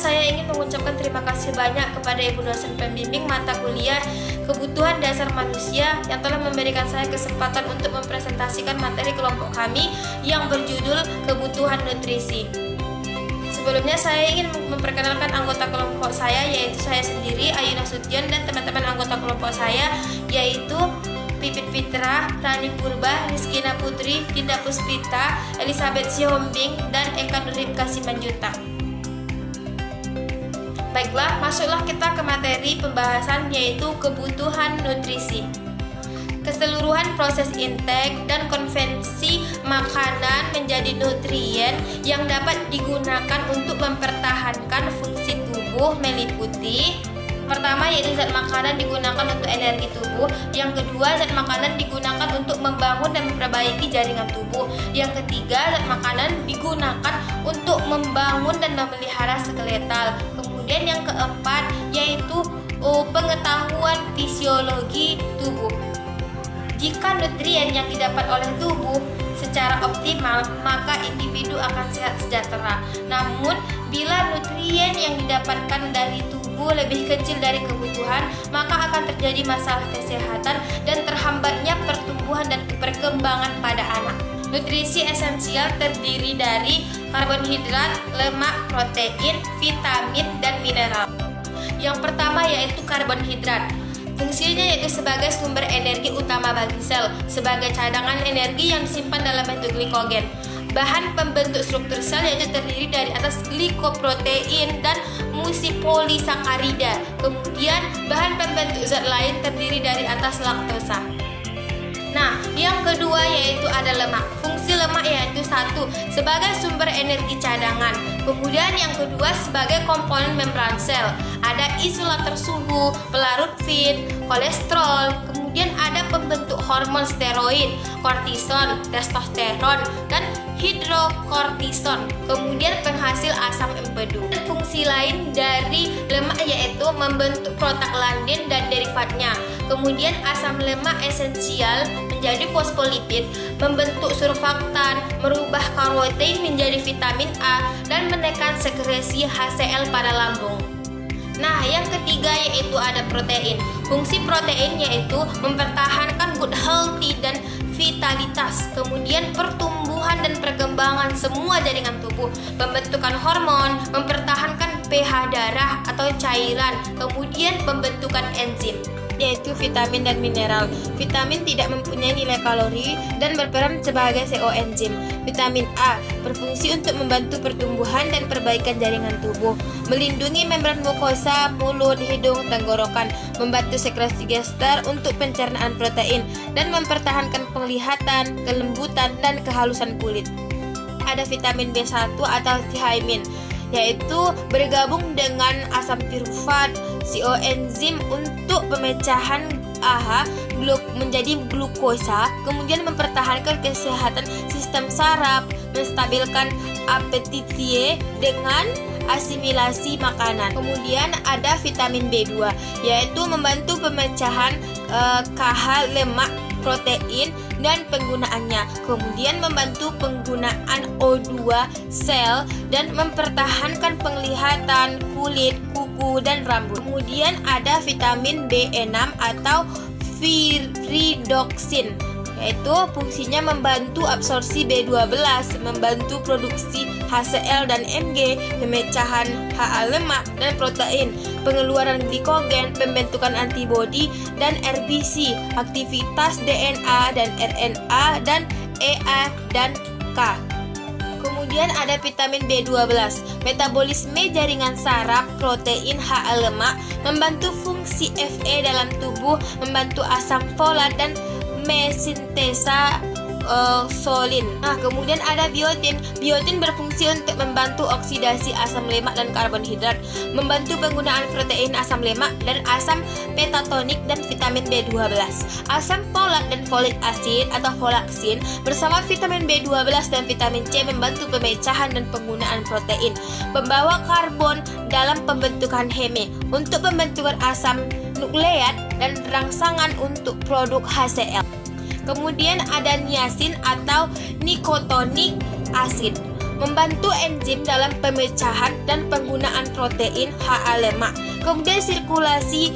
saya ingin mengucapkan terima kasih banyak kepada Ibu dosen pembimbing mata kuliah Kebutuhan Dasar Manusia yang telah memberikan saya kesempatan untuk mempresentasikan materi kelompok kami yang berjudul Kebutuhan Nutrisi. Sebelumnya saya ingin memperkenalkan anggota kelompok saya, yaitu saya sendiri, Ayu Nasution, dan teman-teman anggota kelompok saya, yaitu Pipit Fitra, Rani Purba, Rizkina Putri, Dinda Puspita, Elizabeth Sihombing, dan Eka Nuripka Simanjuntak. Baiklah, masuklah kita ke materi pembahasan, yaitu kebutuhan nutrisi. Keseluruhan proses intake dan konvensi makanan menjadi nutrien yang dapat digunakan untuk mempertahankan fungsi tubuh meliputi: pertama, yaitu zat makanan digunakan untuk energi tubuh. Yang kedua, zat makanan digunakan untuk membangun dan memperbaiki jaringan tubuh. Yang ketiga, zat makanan digunakan untuk membangun dan memelihara skeletal. Kemudian yang keempat, yaitu pengetahuan fisiologi tubuh. Jika nutrien yang didapat oleh tubuh secara optimal, maka individu akan sehat sejahtera. Namun, bila nutrien yang didapatkan dari tubuh lebih kecil dari kebutuhan, maka akan terjadi masalah kesehatan dan terhambatnya pertumbuhan dan perkembangan pada anak. Nutrisi esensial terdiri dari karbohidrat, lemak, protein, vitamin, dan mineral. Yang pertama yaitu karbohidrat. Fungsinya yaitu sebagai sumber energi utama bagi sel, sebagai cadangan energi yang disimpan dalam bentuk glikogen. Bahan pembentuk struktur sel yaitu terdiri dari atas glikoprotein dan mucopolisakarida. Kemudian bahan pembentuk zat lain terdiri dari atas laktosa. Nah, yang kedua yaitu ada lemak. Fungsi lemak yaitu satu, sebagai sumber energi cadangan. Kemudian yang kedua sebagai komponen membran sel. Ada isolator suhu, pelarut feed, kolesterol. Kemudian ada pembentuk hormon steroid, kortison, testosteron, dan hidrokortison. Kemudian penghasil asam empedu. Fungsi lain dari lemak yaitu membentuk prostaglandin dan derivatnya. Kemudian asam lemak esensial menjadi fosfolipid, membentuk surfaktan, merubah karoten menjadi vitamin A, dan menekan sekresi HCl pada lambung. Nah, yang ketiga yaitu ada protein. Fungsi protein yaitu mempertahankan good healthy dan vitalitas, kemudian pertumbuhan dan perkembangan semua jaringan tubuh, pembentukan hormon, mempertahankan pH darah atau cairan, kemudian pembentukan enzim, yaitu vitamin dan mineral. Vitamin tidak mempunyai nilai kalori dan berperan sebagai koenzim. Vitamin A berfungsi untuk membantu pertumbuhan dan perbaikan jaringan tubuh, melindungi membran mukosa, mulut, hidung, tenggorokan, membantu sekresi gester untuk pencernaan protein, dan mempertahankan penglihatan, kelembutan, dan kehalusan kulit. Ada vitamin B1 atau thiamin, yaitu bergabung dengan asam pirufat, koenzim untuk pemecahan AHA menjadi glukosa, kemudian mempertahankan kesehatan sistem saraf, menstabilkan apetitie dengan asimilasi makanan. Kemudian ada vitamin B2, yaitu membantu pemecahan KH lemak, protein, dan penggunaannya. Kemudian membantu penggunaan O2 sel dan mempertahankan penglihatan, kulit, kuku, dan rambut. Kemudian ada vitamin B6 atau viridoksin, yaitu fungsinya membantu absorpsi B12, membantu produksi HCl dan Mg, pemecahan HA lemak dan protein, pengeluaran glikogen, pembentukan antibodi dan RBC, aktivitas DNA dan RNA dan EA dan K. Kemudian ada vitamin B12, metabolisme jaringan saraf, protein HA lemak, membantu fungsi Fe dalam tubuh, membantu asam folat dan mesintesa solin. Nah, kemudian ada biotin. Biotin berfungsi untuk membantu oksidasi asam lemak dan karbohidrat, membantu penggunaan protein asam lemak dan asam petatonik dan vitamin B12. Asam folat dan folic acid atau folaksin bersama vitamin B12 dan vitamin C membantu pemecahan dan penggunaan protein, pembawa karbon dalam pembentukan heme, untuk pembentukan asam nukleat dan rangsangan untuk produk HCl. Kemudian ada niacin atau nicotinic acid, membantu enzim dalam pemecahan dan penggunaan protein HA lemak. Kemudian sirkulasi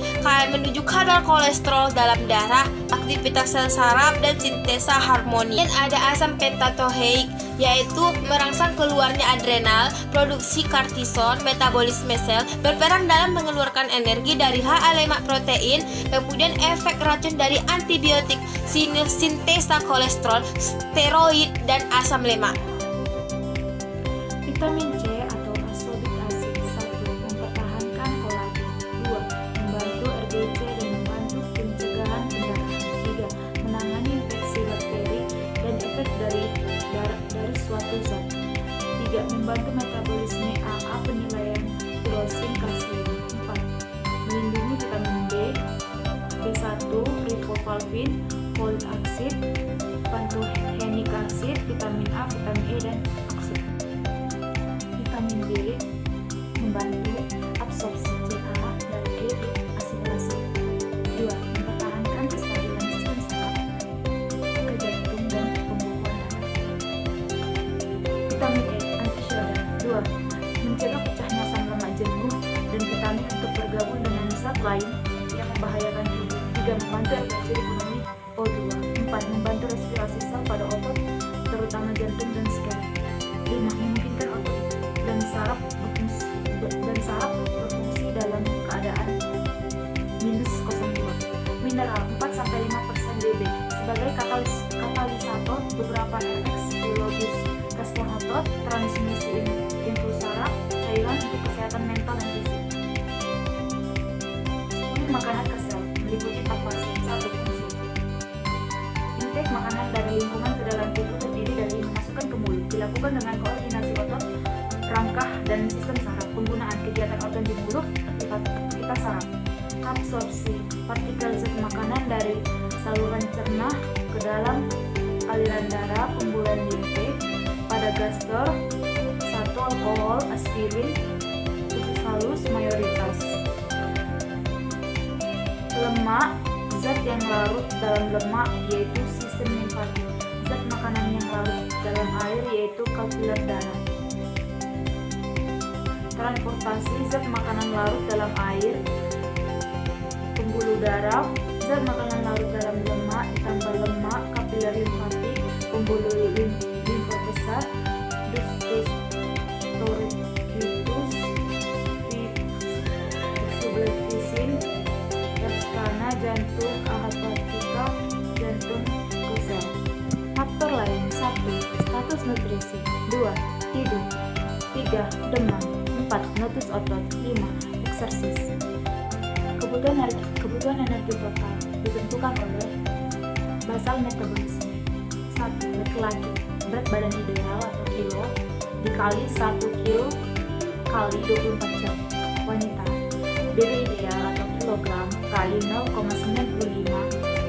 menuju kadar kolesterol dalam darah, aktivitas sel saraf dan sintesa harmoni. Dan ada asam pentatohik, yaitu merangsang keluarnya adrenal, produksi kortison, metabolisme sel, berperan dalam mengeluarkan energi dari HA lemak protein, kemudian efek racun dari antibiotik, sintesa kolesterol, steroid dan asam lemak. Vitamin C atau ascorbic acid 1. Mempertahankan kolagen. 2. Membantu RBC dan membantu pencegahan pendarahan. 3. Menangani infeksi bakteri dan efek dari suatu zat. 3. Membantu metabolisme AA, penilaian tirosin kalsium. 4. Melindungi vitamin B, B1, riboflavin, folic acid, pantothenic acid, vitamin A, vitamin E dan oksida. Vitamin B membantu absorpsi CA dan E asimilasi. 2. Mempertahankan kestabilan sistem saraf ke jantung dan pembuluh darah. Vitamin E antisyaraf. 2. Mencegah pecahnya asam lemak jenuh dan vitamin untuk bergabung dengan zat lain yang membahayakan tubuh. 3. Membantu energi dipenuhi O2. 4. Membantu respirasi sel pada otot, terutama jantung dan skeleton. 5. Memungkinkan otot dan saraf berfungsi dalam keadaan -02. Mineral 4-5% Bb sebagai katalisator beberapa efek biologis, respon otot, transmisi impuls saraf, cairan untuk kesehatan mental dan fisik. Makanan ke sel meliputi fase 1 fungsi. Intake makanan dari lingkungan ke dalam tubuh terdiri dari memasukkan ke mulut, dilakukan dengan koordinasi otot, rangkah, dan sistem saraf. Penggunaan kegiatan otot di mulut, aktivitas saraf. Absorpsi partikel zat makanan dari saluran cerna ke dalam aliran darah, pembuluh limfe, pada gastro, 1. Alkohol, aspirin, usus halus, mayoritas. Lemak, zat yang larut dalam lemak yaitu sistem limfatik. Zat makanan yang larut dalam air yaitu kapiler darah. Transportasi zat makanan larut dalam air, pembuluh darah. Zat makanan larut dalam lemak ditambah lemak, kapiler limfatik, pembuluh limfa besar, ductus tortuosus, exublativin, karena jantung, hepatika, jantung ke sel. Faktor lain. 1. Status nutrisi. 2. Tidur. 3. Demam. 4. Notus otot. 5. Eksersis. Kebutuhan energi total ditentukan oleh basal metabolisme. 1. Laki-laki, berat badan ideal atau kilo dikali 1 kilo kali 24 jam. Wanita, BB ideal atau kilogram kali 0,95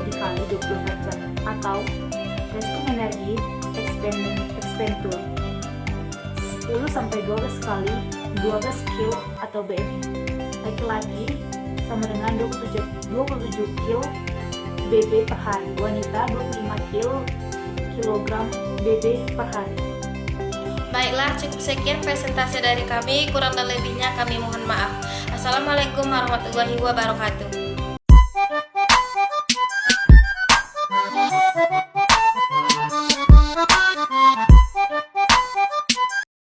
dikali 24 jam, atau resting energi expenditure 10-12 kali 12 kilo atau BMI. Laki-laki sama dengan 27 kilo BB per hari, wanita 25 kilogram BB per hari. Baiklah, cukup sekian presentasi dari kami, kurang dan lebihnya kami mohon maaf. Assalamualaikum warahmatullahi wabarakatuh.